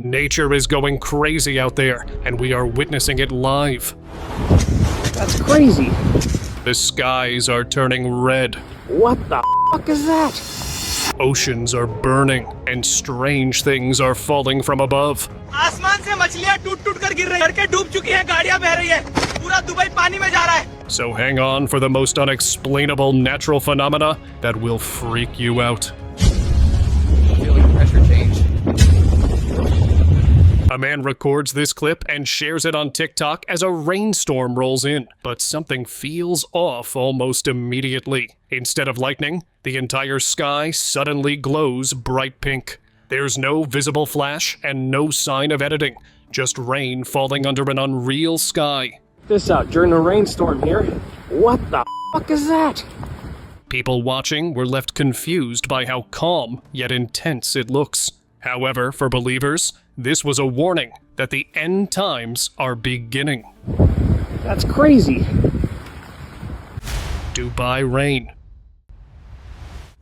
Nature is going crazy out there, and we are witnessing it live. That's crazy. The skies are turning red. What the fuck is that? Oceans are burning, and strange things are falling from above. आसमान से मछलियां टूट-टूट कर गिर रही हैं, सड़कें डूब चुकी हैं, गाड़ियां बह रही हैं, पूरा दुबई पानी में जा रहा है. So hang on for the most unexplainable natural phenomena that will freak you out. Feeling pressure change. A man records this clip and shares it on TikTok as a rainstorm rolls in, but something feels off almost immediately. Instead of lightning, the entire sky suddenly glows bright pink. There's no visible flash and no sign of editing, just rain falling under an unreal sky. This out during a rainstorm here. What the fuck is that? People watching were left confused by how calm yet intense it looks. However, for believers, this was a warning that the end times are beginning. That's crazy. Dubai rain.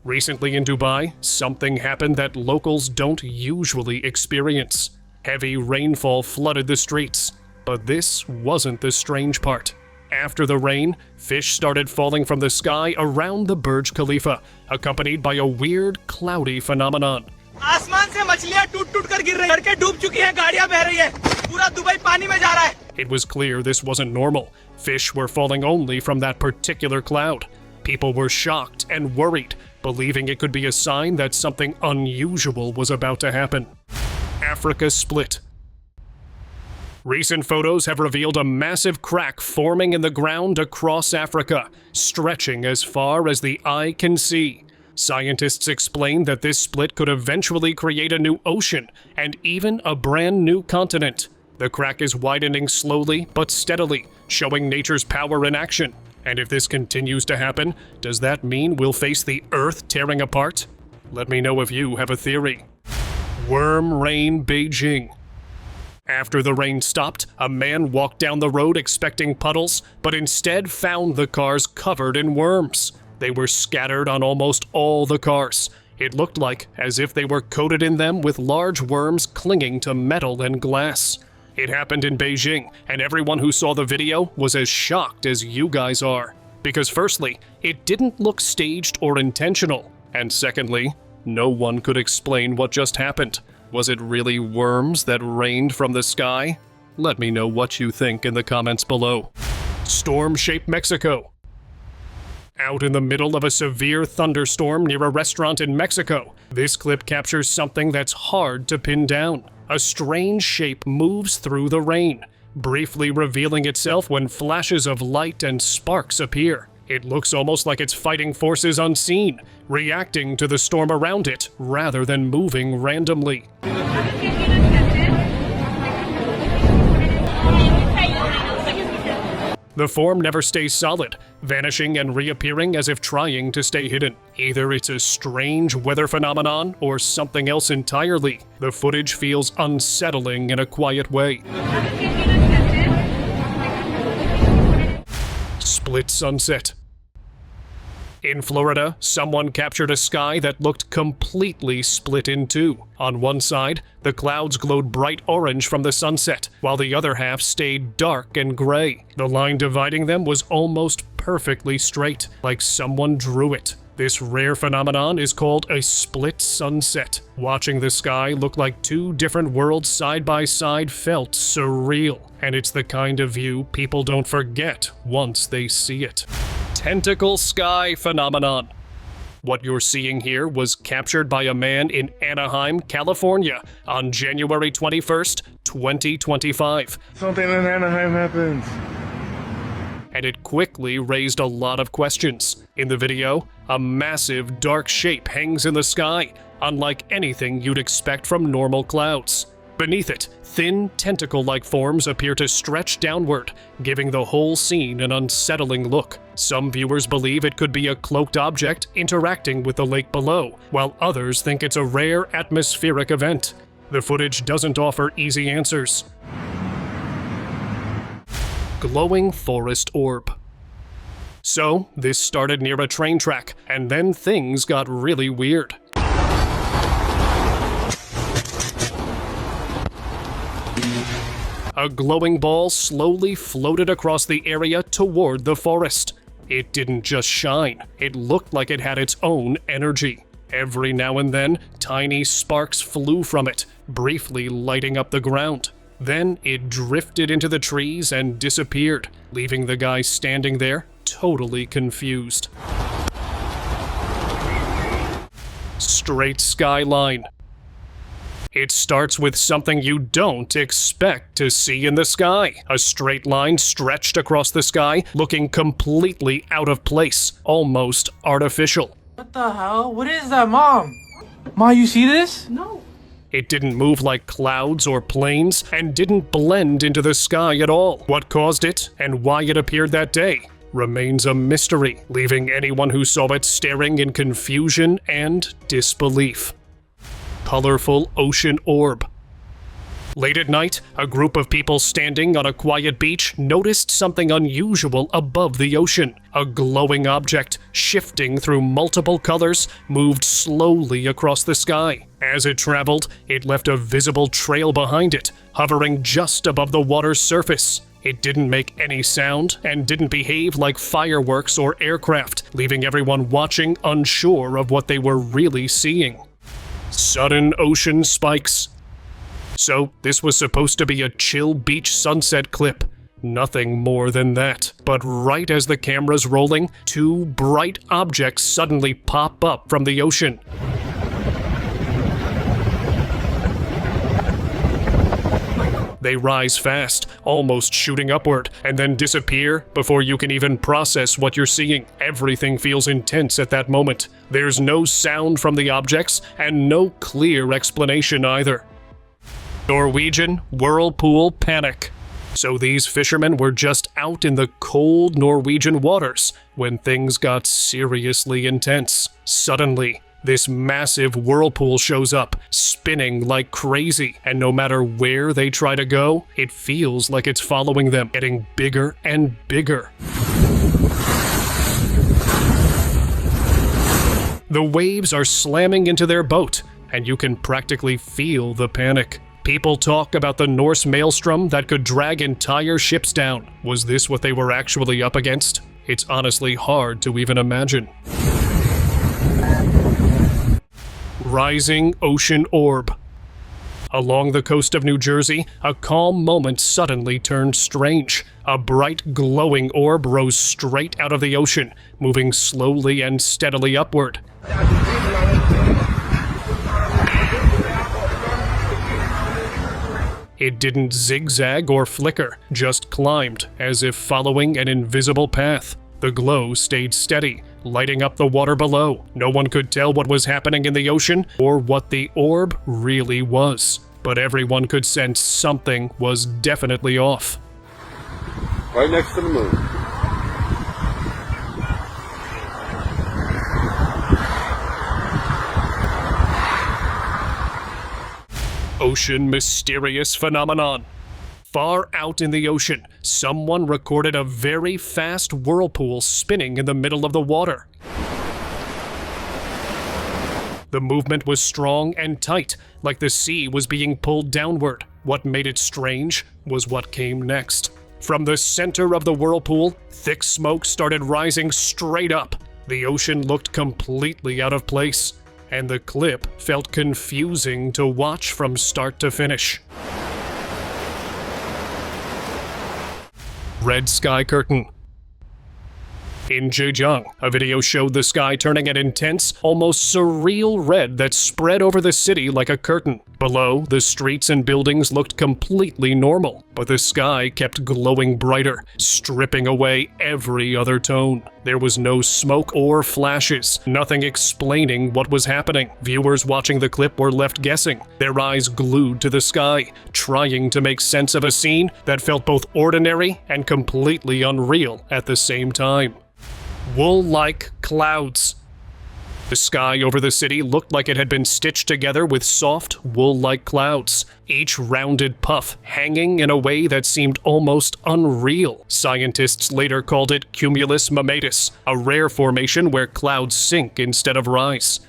Recently in Dubai, something happened that locals don't usually experience. Heavy rainfall flooded the streets, but this wasn't the strange part. After the rain, fish started falling from the sky around the Burj Khalifa, accompanied by a weird cloudy phenomenon. आसमान से मछलियां टूट-टूट कर गिर रही हैं, सड़कें डूब चुकी हैं, गाड़ियां बह रही हैं, पूरा दुबई पानी में जा रहा है. It was clear this wasn't normal. Fish were falling only from that particular cloud. People were shocked and worried, believing it could be a sign that something unusual was about to happen. Africa split. Recent photos have revealed a massive crack forming in the ground across Africa, stretching as far as the eye can see. Scientists explain that this split could eventually create a new ocean and even a brand new continent. The crack is widening slowly but steadily, showing nature's power in action. And if this continues to happen, does that mean we'll face the Earth tearing apart? Let me know if you have a theory. Worm rain Beijing. After the rain stopped, a man walked down the road expecting puddles, but instead found the cars covered in worms. They were scattered on almost all the cars. It looked like as if they were coated in them with large worms clinging to metal and glass. It happened in Beijing, and everyone who saw the video was as shocked as you guys are. Because firstly, it didn't look staged or intentional. And secondly, no one could explain what just happened. Was it really worms that rained from the sky? Let me know what you think in the comments below. Storm-shaped Mexico. Out in the middle of a severe thunderstorm near a restaurant in Mexico, this clip captures something that's hard to pin down. A strange shape moves through the rain, briefly revealing itself when flashes of light and sparks appear. It looks almost like it's fighting forces unseen, reacting to the storm around it rather than moving randomly. The form never stays solid, vanishing and reappearing as if trying to stay hidden. Either it's a strange weather phenomenon or something else entirely. The footage feels unsettling in a quiet way. Split sunset. In Florida, someone captured a sky that looked completely split in two. On one side, the clouds glowed bright orange from the sunset, while the other half stayed dark and gray. The line dividing them was almost perfectly straight, like someone drew it. This rare phenomenon is called a split sunset. Watching the sky look like two different worlds side by side felt surreal, and it's the kind of view people don't forget once they see it. Tentacle sky phenomenon. What you're seeing here was captured by a man in Anaheim, California on January 21st, 2025. Something in Anaheim happens. And it quickly raised a lot of questions. In the video, a massive dark shape hangs in the sky, unlike anything you'd expect from normal clouds. Beneath it, thin tentacle-like forms appear to stretch downward, giving the whole scene an unsettling look. Some viewers believe it could be a cloaked object interacting with the lake below, while others think it's a rare atmospheric event. The footage doesn't offer easy answers. Glowing forest orb. So, this started near a train track, and then things got really weird. A glowing ball slowly floated across the area toward the forest. It didn't just shine, it looked like it had its own energy. Every now and then, tiny sparks flew from it, briefly lighting up the ground. Then it drifted into the trees and disappeared, leaving the guy standing there, totally confused. Straight skyline. It starts with something you don't expect to see in the sky. A straight line stretched across the sky, looking completely out of place, almost artificial. What the hell? What is that, Mom? Ma, you see this? No. It didn't move like clouds or planes, and didn't blend into the sky at all. What caused it, and why it appeared that day, remains a mystery, leaving anyone who saw it staring in confusion and disbelief. Colorful ocean orb. Late at night, a group of people standing on a quiet beach noticed something unusual above the ocean. A glowing object, shifting through multiple colors, moved slowly across the sky. As it traveled, it left a visible trail behind it, hovering just above the water's surface. It didn't make any sound and didn't behave like fireworks or aircraft, leaving everyone watching unsure of what they were really seeing. Sudden ocean spikes. So, this was supposed to be a chill beach sunset clip. Nothing more than that. But right as the camera's rolling, two bright objects suddenly pop up from the ocean. They rise fast, almost shooting upward, and then disappear before you can even process what you're seeing. Everything feels intense at that moment. There's no sound from the objects, and no clear explanation either. Norwegian Whirlpool panic. So these fishermen were just out in the cold Norwegian waters when things got seriously intense. Suddenly, this massive whirlpool shows up, spinning like crazy, and no matter where they try to go, it feels like it's following them, getting bigger and bigger. The waves are slamming into their boat, and you can practically feel the panic. People talk about the Norse maelstrom that could drag entire ships down. Was this what they were actually up against? It's honestly hard to even imagine. Rising ocean orb. Along the coast of New Jersey, a calm moment suddenly turned strange. A bright, glowing orb rose straight out of the ocean, moving slowly and steadily upward. It didn't zigzag or flicker, just climbed, as if following an invisible path. The glow stayed steady, lighting up the water below. No one could tell what was happening in the ocean or what the orb really was. But everyone could sense something was definitely off. Right next to the moon. Ocean mysterious phenomenon. Far out in the ocean, someone recorded a very fast whirlpool spinning in the middle of the water. The movement was strong and tight, like the sea was being pulled downward. What made it strange was what came next. From the center of the whirlpool, thick smoke started rising straight up. The ocean looked completely out of place, and the clip felt confusing to watch from start to finish. Red sky curtain. In Beijing, a video showed the sky turning an intense, almost surreal red that spread over the city like a curtain. Below, the streets and buildings looked completely normal, but the sky kept glowing brighter, stripping away every other tone. There was no smoke or flashes, nothing explaining what was happening. Viewers watching the clip were left guessing, their eyes glued to the sky, trying to make sense of a scene that felt both ordinary and completely unreal at the same time. Wool-like clouds. The sky over the city looked like it had been stitched together with soft, wool-like clouds, each rounded puff hanging in a way that seemed almost unreal. Scientists later called it cumulus mammatus, a rare formation where clouds sink instead of rise.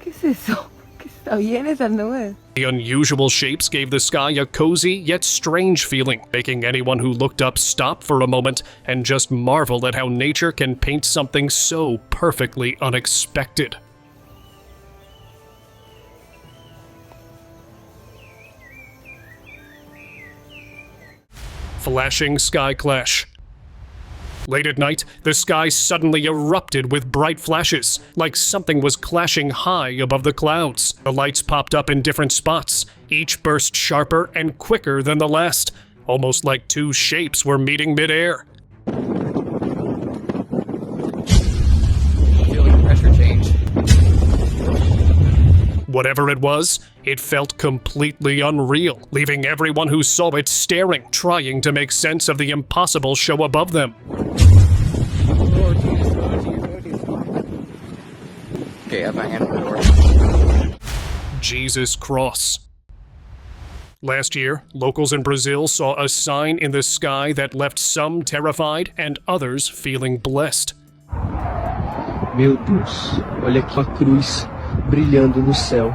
¿Qué es eso? ¿Qué es The unusual shapes gave the sky a cozy yet strange feeling, making anyone who looked up stop for a moment and just marvel at how nature can paint something so perfectly unexpected. Flashing sky clash. Late at night, the sky suddenly erupted with bright flashes, like something was clashing high above the clouds. The lights popped up in different spots, each burst sharper and quicker than the last, almost like two shapes were meeting midair. Feeling pressure change. Whatever it was, it felt completely unreal, leaving everyone who saw it staring, trying to make sense of the impossible show above them. Okay, I have my hand on the door. Jesus Cross. Last year, locals in Brazil saw a sign in the sky that left some terrified and others feeling blessed. Meu Deus, olha aqui uma cruz brilhando no céu.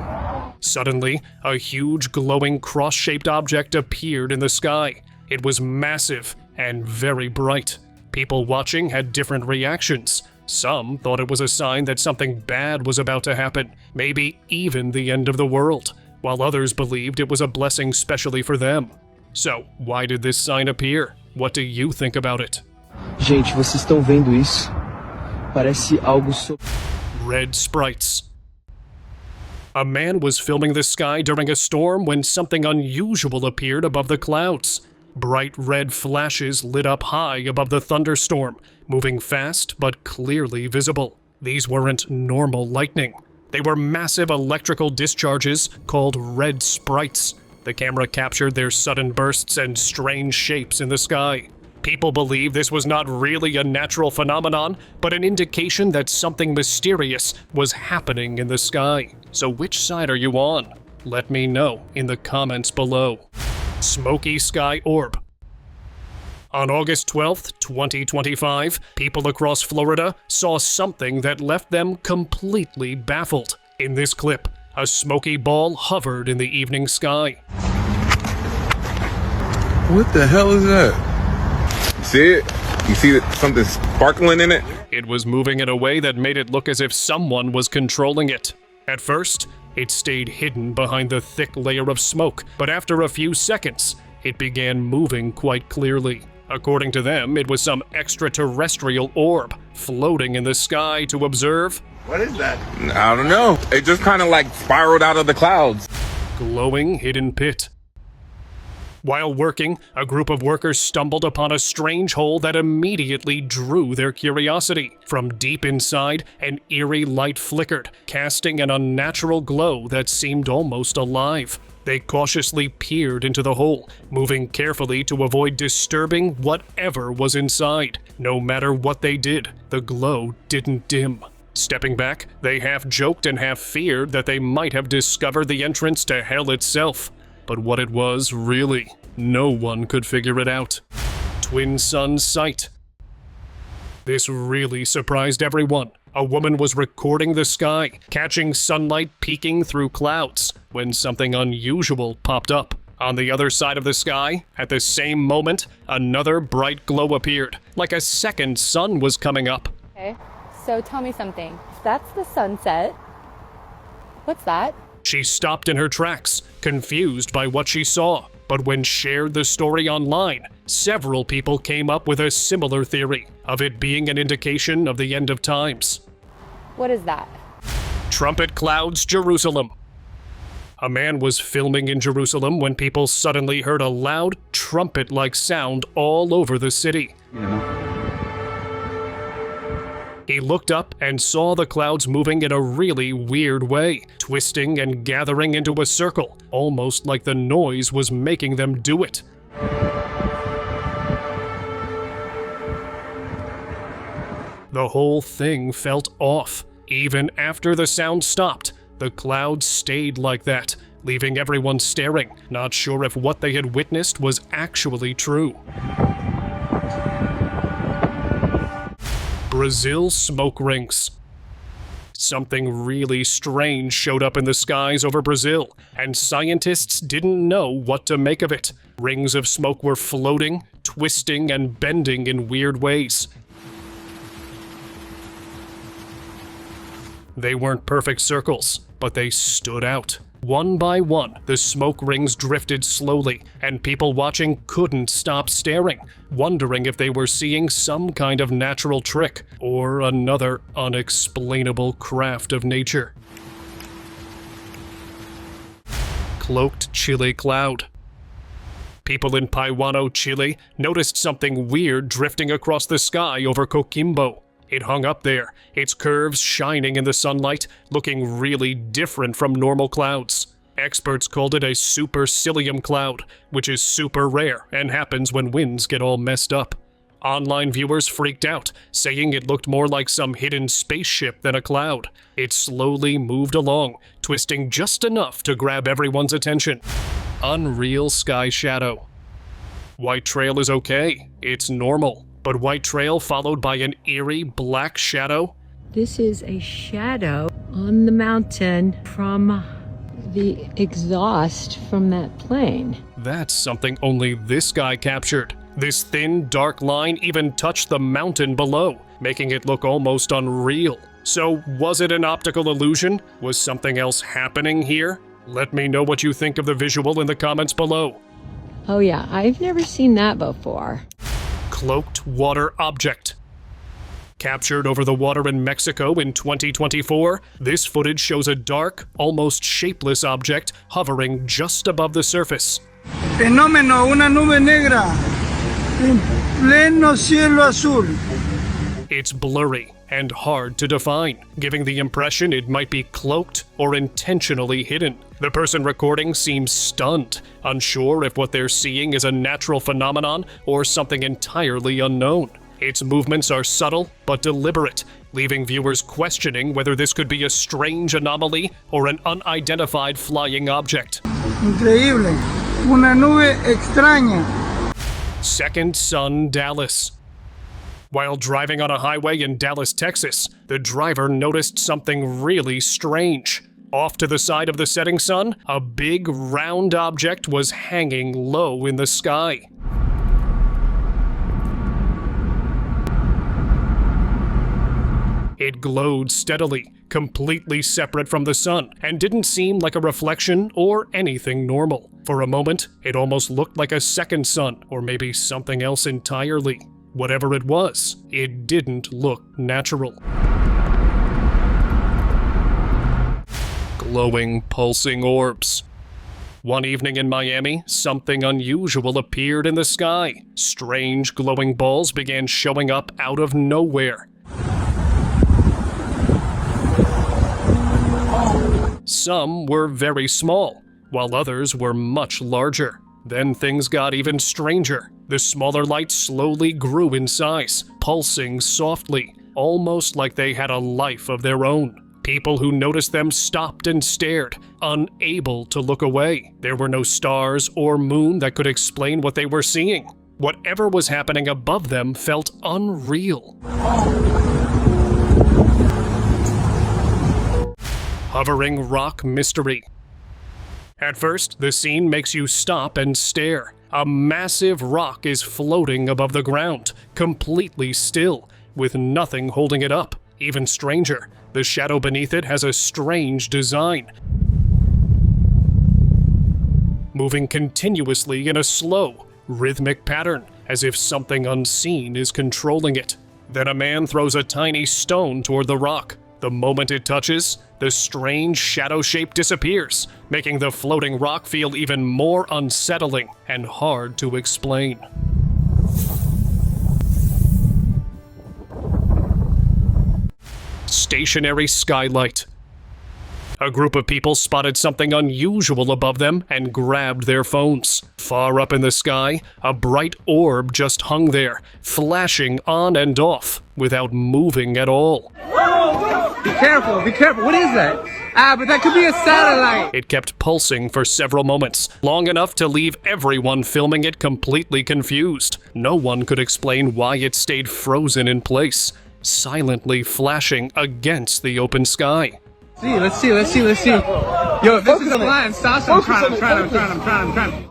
Suddenly, a huge glowing cross-shaped object appeared in the sky. It was massive and very bright. People watching had different reactions. Some thought it was a sign that something bad was about to happen, maybe even the end of the world, while others believed it was a blessing specially for them. So, why did this sign appear? What do you think about it? Gente, vocês estão vendo isso? Parece algo Red sprites. A man was filming the sky during a storm when something unusual appeared above the clouds. Bright red flashes lit up high above the thunderstorm, moving fast but clearly visible. These weren't normal lightning. They were massive electrical discharges called red sprites. The camera captured their sudden bursts and strange shapes in the sky. People believe this was not really a natural phenomenon, but an indication that something mysterious was happening in the sky. So which side are you on? Let me know in the comments below. Smoky sky orb. On August 12th, 2025, people across Florida saw something that left them completely baffled. In this clip, a smoky ball hovered in the evening sky. What the hell is that? See it? You see something sparkling in it? It was moving in a way that made it look as if someone was controlling it. At first, it stayed hidden behind the thick layer of smoke, but after a few seconds, it began moving quite clearly. According to them, it was some extraterrestrial orb floating in the sky to observe. What is that? I don't know. It just kind of like spiraled out of the clouds. Glowing hidden pit. While working, a group of workers stumbled upon a strange hole that immediately drew their curiosity. From deep inside, an eerie light flickered, casting an unnatural glow that seemed almost alive. They cautiously peered into the hole, moving carefully to avoid disturbing whatever was inside. No matter what they did, the glow didn't dim. Stepping back, they half joked and half feared that they might have discovered the entrance to hell itself. But what it was, really, no one could figure it out. Twin sun sight. This really surprised everyone. A woman was recording the sky, catching sunlight peeking through clouds, when something unusual popped up. On the other side of the sky, at the same moment, another bright glow appeared, like a second sun was coming up. Okay, so tell me something. That's the sunset. What's that? She stopped in her tracks, confused by what she saw. But when shared the story online, several people came up with a similar theory, of it being an indication of the end of times. What is that? Trumpet clouds Jerusalem. A man was filming in Jerusalem when people suddenly heard a loud, trumpet-like sound all over the city. He looked up and saw the clouds moving in a really weird way, twisting and gathering into a circle, almost like the noise was making them do it. The whole thing felt off. Even after the sound stopped, the clouds stayed like that, leaving everyone staring, not sure if what they had witnessed was actually true. Brazil smoke rings. Something really strange showed up in the skies over Brazil, and scientists didn't know what to make of it. Rings of smoke were floating, twisting, and bending in weird ways. They weren't perfect circles, but they stood out. One by one, the smoke rings drifted slowly, and people watching couldn't stop staring, wondering if they were seeing some kind of natural trick or another unexplainable craft of nature. Cloaked Chile cloud. People in Paiwano, Chile, noticed something weird drifting across the sky over Coquimbo. It hung up there, its curves shining in the sunlight, looking really different from normal clouds. Experts called it a supercilium cloud, which is super rare and happens when winds get all messed up. Online viewers freaked out, saying it looked more like some hidden spaceship than a cloud. It slowly moved along, twisting just enough to grab everyone's attention. Unreal sky shadow. White trail is okay, it's normal. But white trail followed by an eerie black shadow? This is a shadow on the mountain from the exhaust from that plane. That's something only this guy captured. This thin, dark line even touched the mountain below, making it look almost unreal. So, was it an optical illusion? Was something else happening here? Let me know what you think of the visual in the comments below. Oh yeah, I've never seen that before. Cloaked water object. Captured over the water in Mexico in 2024, this footage shows a dark, almost shapeless object hovering just above the surface. Fenómeno, una nube negra en pleno cielo azul. It's blurry and hard to define, giving the impression it might be cloaked or intentionally hidden. The person recording seems stunned, unsure if what they're seeing is a natural phenomenon or something entirely unknown. Its movements are subtle but deliberate, leaving viewers questioning whether this could be a strange anomaly or an unidentified flying object. Increíble. Una nube extraña. Second Sun, Dallas. While driving on a highway in Dallas, Texas, the driver noticed something really strange. Off to the side of the setting sun, a big round object was hanging low in the sky. It glowed steadily, completely separate from the sun, and didn't seem like a reflection or anything normal. For a moment, it almost looked like a second sun, or maybe something else entirely. Whatever it was, it didn't look natural. Glowing, pulsing orbs. One evening in Miami, something unusual appeared in the sky. Strange glowing balls began showing up out of nowhere. Some were very small, while others were much larger. Then things got even stranger. The smaller lights slowly grew in size, pulsing softly, almost like they had a life of their own. People who noticed them stopped and stared, unable to look away. There were no stars or moon that could explain what they were seeing. Whatever was happening above them felt unreal. Hovering rock mystery. At first, the scene makes you stop and stare. A massive rock is floating above the ground, completely still, with nothing holding it up. Even stranger, the shadow beneath it has a strange design, moving continuously in a slow, rhythmic pattern, as if something unseen is controlling it. Then a man throws a tiny stone toward the rock. The moment it touches, the strange shadow shape disappears, making the floating rock feel even more unsettling and hard to explain. Stationary skylight. A group of people spotted something unusual above them and grabbed their phones. Far up in the sky, a bright orb just hung there, flashing on and off, without moving at all. Be careful, what is that? But that could be a satellite. It kept pulsing for several moments, long enough to leave everyone filming it completely confused. No one could explain why it stayed frozen in place. silently flashing against the open sky. Let's see. Yo, this is a flying saucer. I'm trying.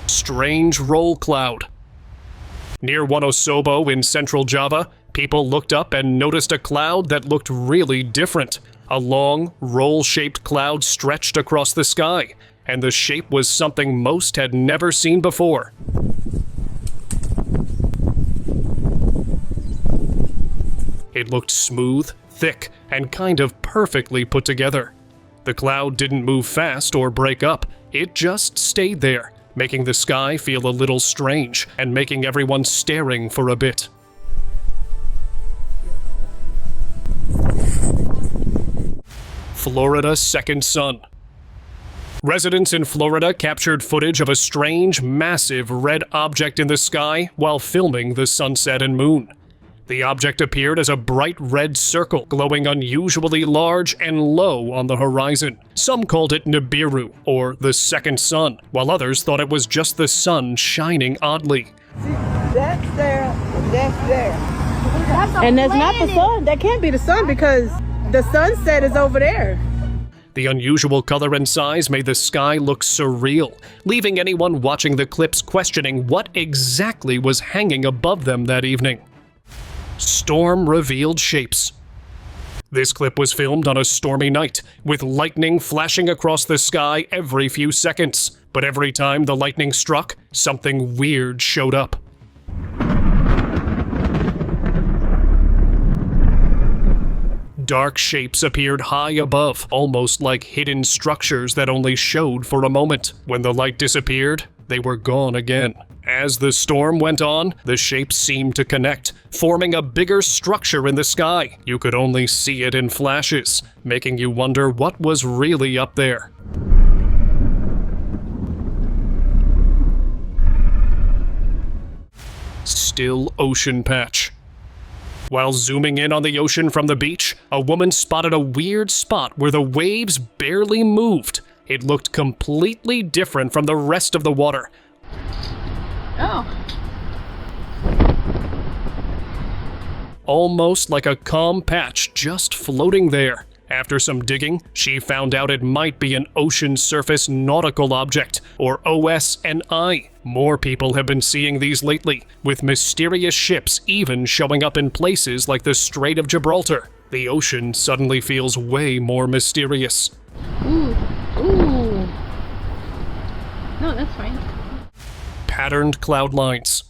Strange roll cloud. Near Wonosobo in central Java, people looked up and noticed a cloud that looked really different. A long, roll-shaped cloud stretched across the sky, and the shape was something most had never seen before. It looked smooth, thick, and kind of perfectly put together. The cloud didn't move fast or break up, it just stayed there, making the sky feel a little strange and making everyone staring for a bit. Florida's second sun. Residents in Florida captured footage of a strange, massive red object in the sky while filming the sunset and moon. The object appeared as a bright red circle, glowing unusually large and low on the horizon. Some called it Nibiru, or the second sun, while others thought it was just the sun shining oddly. That's there, that's there. And that's not the sun. That can't be the sun because the sunset is over there. The unusual color and size made the sky look surreal, leaving anyone watching the clips questioning what exactly was hanging above them that evening. Storm-revealed shapes. This clip was filmed on a stormy night, with lightning flashing across the sky every few seconds. But every time the lightning struck, something weird showed up. Dark shapes appeared high above, almost like hidden structures that only showed for a moment. When the light disappeared, they were gone again. As the storm went on, the shapes seemed to connect, forming a bigger structure in the sky. You could only see it in flashes, making you wonder what was really up there. Still ocean patch. While zooming in on the ocean from the beach, a woman spotted a weird spot where the waves barely moved. It looked completely different from the rest of the water. Oh. Almost like a calm patch just floating there. After some digging, she found out it might be an ocean surface nautical object, or OSNI. More people have been seeing these lately, with mysterious ships even showing up in places like the Strait of Gibraltar. The ocean suddenly feels way more mysterious. Ooh. No, that's fine. Patterned cloud lines.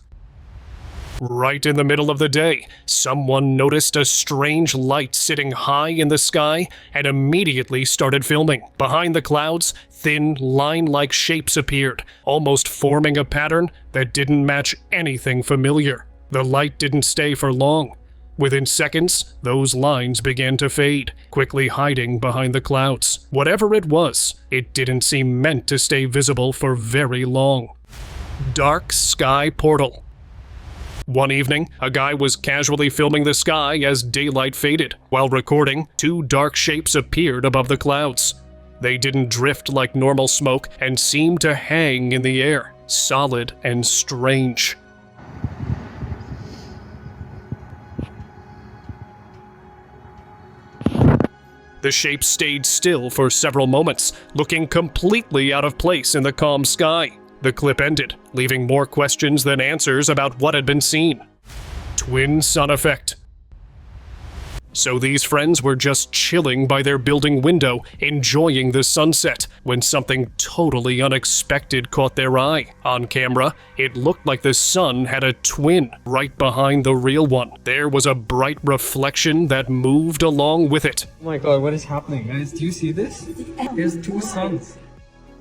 Right in the middle of the day, someone noticed a strange light sitting high in the sky and immediately started filming. Behind the clouds, thin, line-like shapes appeared, almost forming a pattern that didn't match anything familiar. The light didn't stay for long. Within seconds, those lines began to fade, quickly hiding behind the clouds. Whatever it was, it didn't seem meant to stay visible for very long. Dark sky portal. One evening, a guy was casually filming the sky as daylight faded. While recording, two dark shapes appeared above the clouds. They didn't drift like normal smoke and seemed to hang in the air, solid and strange. The shape stayed still for several moments, looking completely out of place in the calm sky. The clip ended, leaving more questions than answers about what had been seen. Twin sun effect. So these friends were just chilling by their building window, enjoying the sunset, when something totally unexpected caught their eye. On camera, it looked like the sun had a twin right behind the real one. There was a bright reflection that moved along with it. Oh my god, what is happening, guys? Do you see this? There's two suns.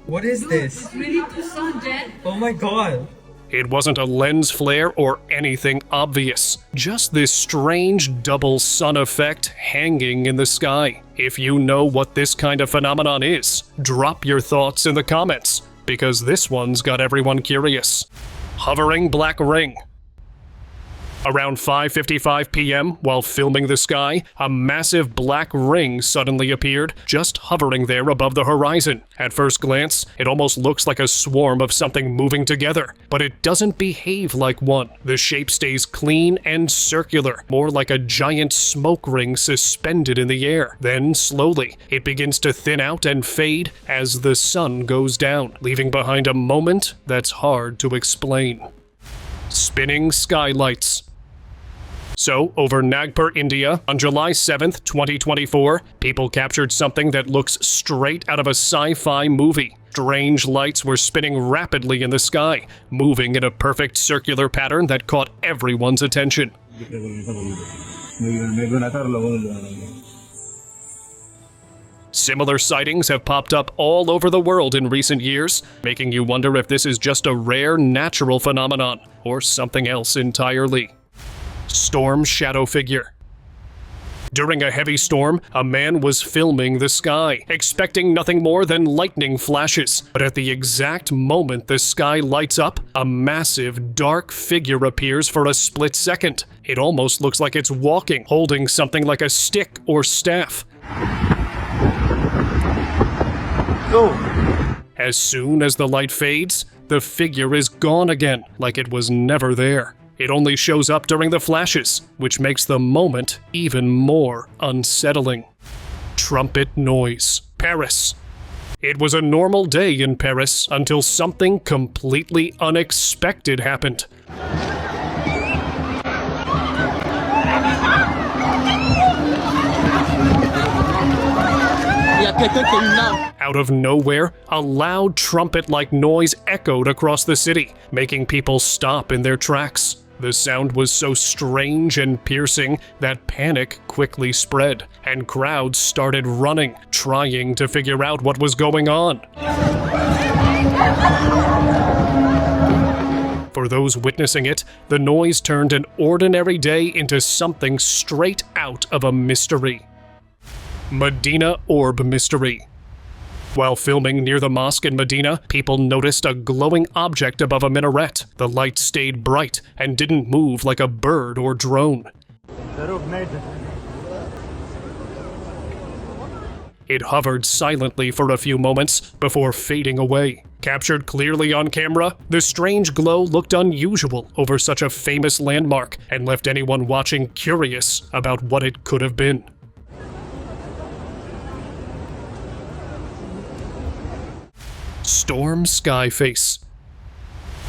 What is this? It's really two suns, Jen. Oh my god. It wasn't a lens flare or anything obvious, just this strange double sun effect hanging in the sky. If you know what this kind of phenomenon is, drop your thoughts in the comments, because this one's got everyone curious. Hovering black ring. Around 5:55 p.m., while filming the sky, a massive black ring suddenly appeared, just hovering there above the horizon. At first glance, it almost looks like a swarm of something moving together, but it doesn't behave like one. The shape stays clean and circular, more like a giant smoke ring suspended in the air. Then, slowly, it begins to thin out and fade as the sun goes down, leaving behind a moment that's hard to explain. Spinning skylights. So, over Nagpur, India, on July 7th, 2024, people captured something that looks straight out of a sci-fi movie. Strange lights were spinning rapidly in the sky, moving in a perfect circular pattern that caught everyone's attention. Similar sightings have popped up all over the world in recent years, making you wonder if this is just a rare natural phenomenon or something else entirely. Storm shadow figure. During a heavy storm, a man was filming the sky, expecting nothing more than lightning flashes. But at the exact moment the sky lights up, a massive, dark figure appears for a split second. It almost looks like it's walking, holding something like a stick or staff. As soon as the light fades, the figure is gone again, like it was never there. It only shows up during the flashes, which makes the moment even more unsettling. Trumpet noise. Paris. It was a normal day in Paris until something completely unexpected happened. Out of nowhere, a loud trumpet-like noise echoed across the city, making people stop in their tracks. The sound was so strange and piercing that panic quickly spread, and crowds started running, trying to figure out what was going on. For those witnessing it, the noise turned an ordinary day into something straight out of a mystery. Medina orb mystery. While filming near the mosque in Medina, people noticed a glowing object above a minaret. The light stayed bright and didn't move like a bird or drone. It hovered silently for a few moments before fading away. Captured clearly on camera, the strange glow looked unusual over such a famous landmark and left anyone watching curious about what it could have been. Storm sky face.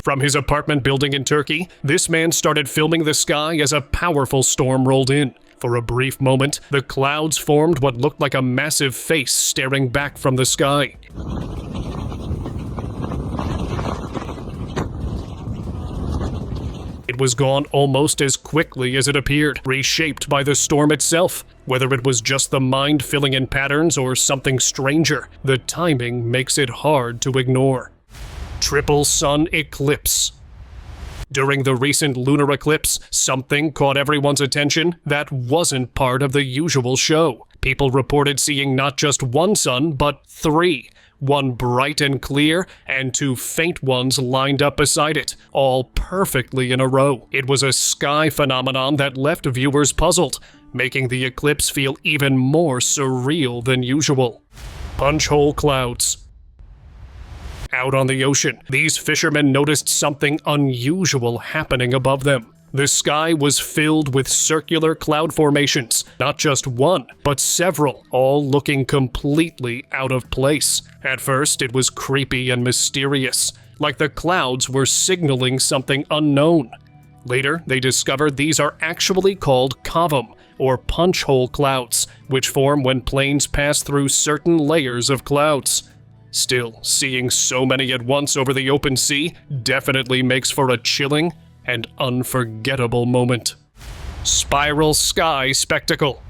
From his apartment building in Turkey, this man started filming the sky as a powerful storm rolled in. For a brief moment, the clouds formed what looked like a massive face staring back from the sky. It was gone almost as quickly as it appeared, reshaped by the storm itself. Whether it was just the mind filling in patterns or something stranger, the timing makes it hard to ignore. Triple sun eclipse. During the recent lunar eclipse, something caught everyone's attention that wasn't part of the usual show. People reported seeing not just one sun, but three. One bright and clear, and two faint ones lined up beside it, all perfectly in a row. It was a sky phenomenon that left viewers puzzled, making the eclipse feel even more surreal than usual. Punch-hole clouds. Out on the ocean, these fishermen noticed something unusual happening above them. The sky was filled with circular cloud formations, not just one, but several, all looking completely out of place. At first, it was creepy and mysterious, like the clouds were signaling something unknown. Later, they discovered these are actually called kavum, or punch-hole clouds, which form when planes pass through certain layers of clouds. Still, seeing so many at once over the open sea definitely makes for a chilling and unforgettable moment. Spiral sky spectacle.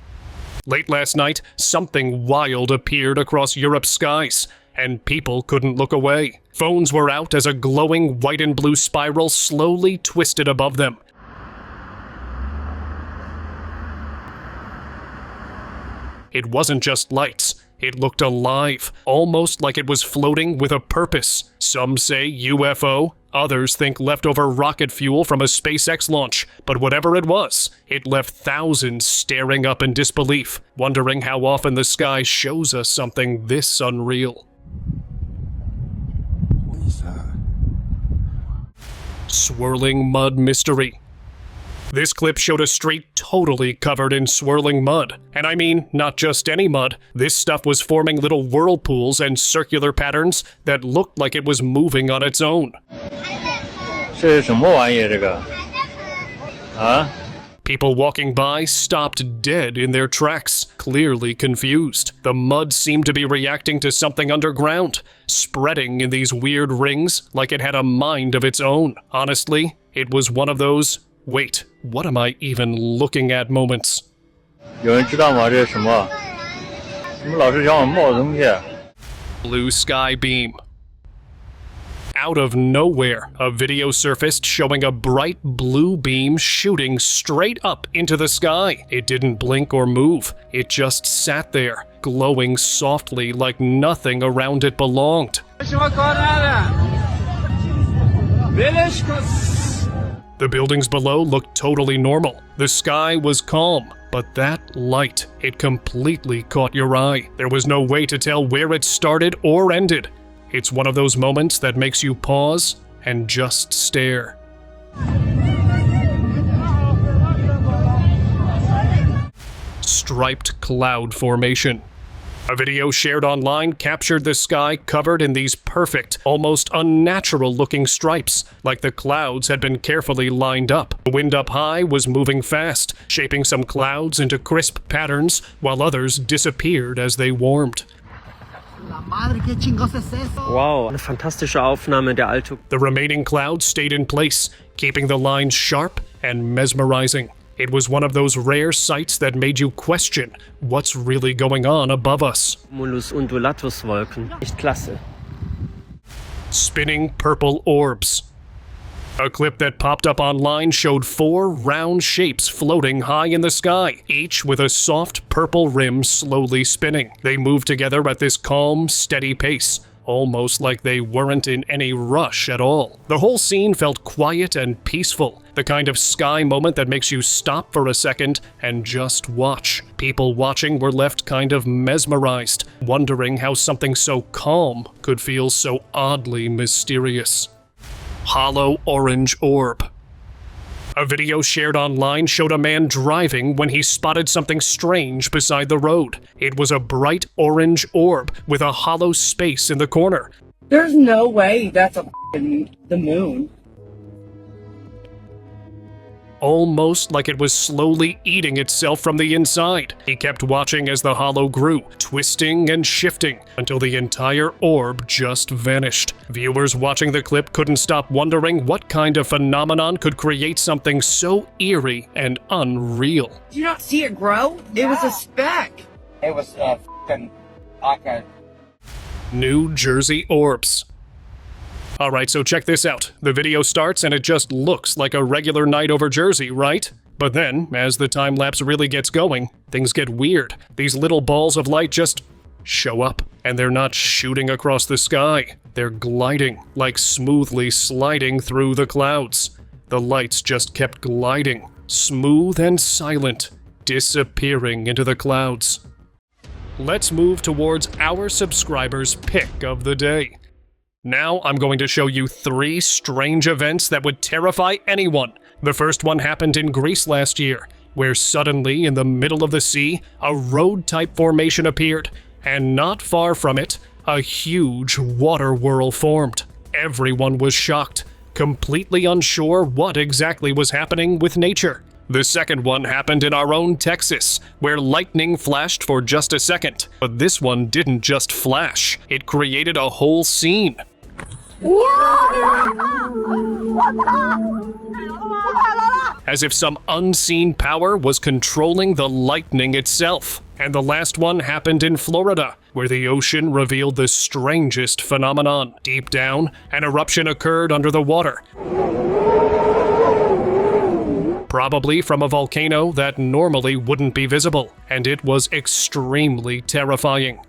Late last night, something wild appeared across Europe's skies, and people couldn't look away. Phones were out as a glowing white and blue spiral slowly twisted above them. It wasn't just lights. It looked alive, almost like it was floating with a purpose. Some say UFO, Others think leftover rocket fuel from a SpaceX launch, but whatever it was, it left thousands staring up in disbelief, wondering how often the sky shows us something this unreal. What is that? Swirling mud mystery. This clip showed a street totally covered in swirling mud. And I mean, not just any mud. This stuff was forming little whirlpools and circular patterns that looked like it was moving on its own. People walking by stopped dead in their tracks, clearly confused. The mud seemed to be reacting to something underground, spreading in these weird rings like it had a mind of its own. Honestly, it was one of those wait, what am I even looking at moments. Blue sky beam. Out of nowhere, a video surfaced showing a bright blue beam shooting straight up into the sky. It didn't blink or move. It just sat there, glowing softly like nothing around it belonged. The buildings below looked totally normal. The sky was calm, but that light, it completely caught your eye. There was no way to tell where it started or ended. It's one of those moments that makes you pause and just stare. Striped cloud formation. A video shared online captured the sky covered in these perfect, almost unnatural-looking stripes, like the clouds had been carefully lined up. The wind up high was moving fast, shaping some clouds into crisp patterns, while others disappeared as they warmed. Wow, eine fantastische Aufnahme der Alto. The remaining clouds stayed in place, keeping the lines sharp and mesmerizing. It was one of those rare sights that made you question what's really going on above us. Cumulus undulatus Wolken. Echt klasse. Spinning purple orbs. A clip that popped up online showed 4 round shapes floating high in the sky, each with a soft purple rim slowly spinning. They moved together at this calm, steady pace, almost like they weren't in any rush at all. The whole scene felt quiet and peaceful, the kind of sky moment that makes you stop for a second and just watch. People watching were left kind of mesmerized, wondering how something so calm could feel so oddly mysterious. Hollow orange orb. A video shared online showed a man driving when he spotted something strange beside the road. It was a bright orange orb with a hollow space in the corner. There's no way that's the moon. Almost like it was slowly eating itself from the inside. He kept watching as the hollow grew, twisting and shifting, until the entire orb just vanished. Viewers watching the clip couldn't stop wondering what kind of phenomenon could create something so eerie and unreal. Did you not see it grow? It was a speck. It was like a New Jersey orbs. Alright, so check this out. The video starts and it just looks like a regular night over Jersey, right? But then, as the time-lapse really gets going, things get weird. These little balls of light just show up, and they're not shooting across the sky. They're gliding, like smoothly sliding through the clouds. The lights just kept gliding, smooth and silent, disappearing into the clouds. Let's move towards our subscribers' pick of the day. Now I'm going to show you 3 strange events that would terrify anyone. The first one happened in Greece last year, where suddenly in the middle of the sea, a road-type formation appeared, and not far from it, a huge water whirl formed. Everyone was shocked, completely unsure what exactly was happening with nature. The second one happened in our own Texas, where lightning flashed for just a second. But this one didn't just flash, it created a whole scene. As if some unseen power was controlling the lightning itself. And the last one happened in Florida, where the ocean revealed the strangest phenomenon. Deep down, an eruption occurred under the water. Probably from a volcano that normally wouldn't be visible, and it was extremely terrifying.